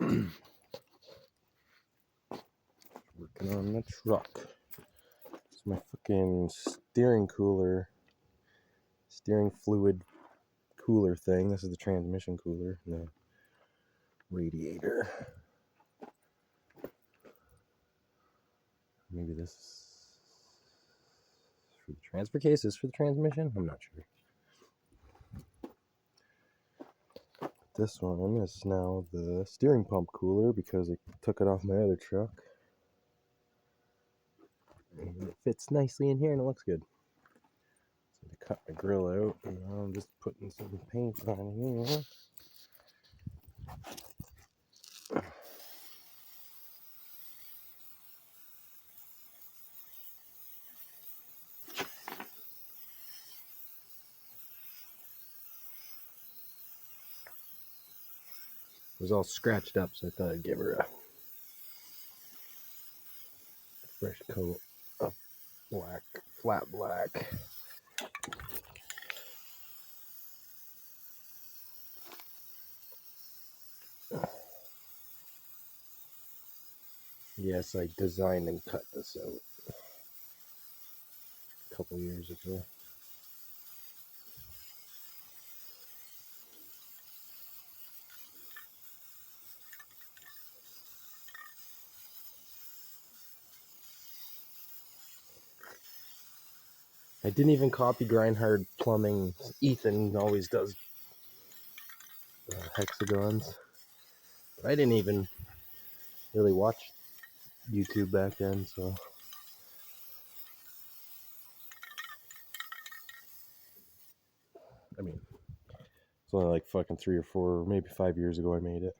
Working on the truck. It's my fucking steering fluid cooler thing. This is the transmission cooler, and the radiator. Maybe this is for the transfer case. Is for the transmission? I'm not sure. This one is now the steering pump cooler because I took it off my other truck. And it fits nicely in here and it looks good. So to cut my grill out, and now I'm just putting some paint on here. It was all scratched up, so I thought I'd give her a fresh coat of black, flat black. Yes, I designed and cut this out a couple years ago. I didn't even copy Grindhard Plumbing. Ethan always does hexagons. I didn't even really watch YouTube back then, so. I mean, it's only like fucking 3 or 4, maybe 5 years ago I made it.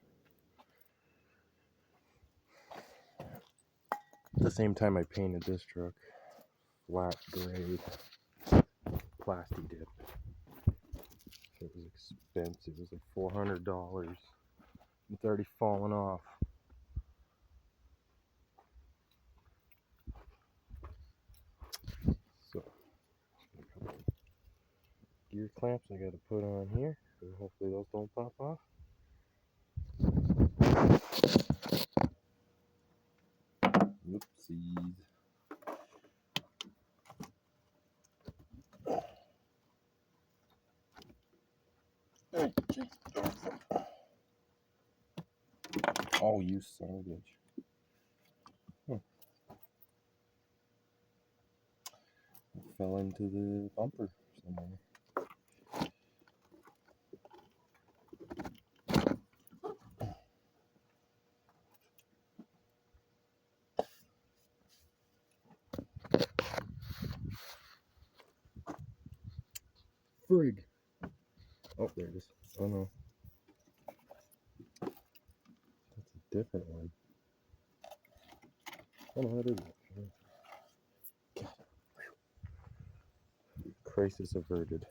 At the same time I painted this truck. Flat grade. Plasti dip. It was expensive. It was like $400. It's already fallen off. So, gear clamps I gotta put on here. So hopefully those don't pop off. Oopsies. Oh, you son of a bitch. It fell into the bumper somewhere. Frig. Oh, there it is. Oh no. That's a different one. Oh no, that is it. God. Crisis averted.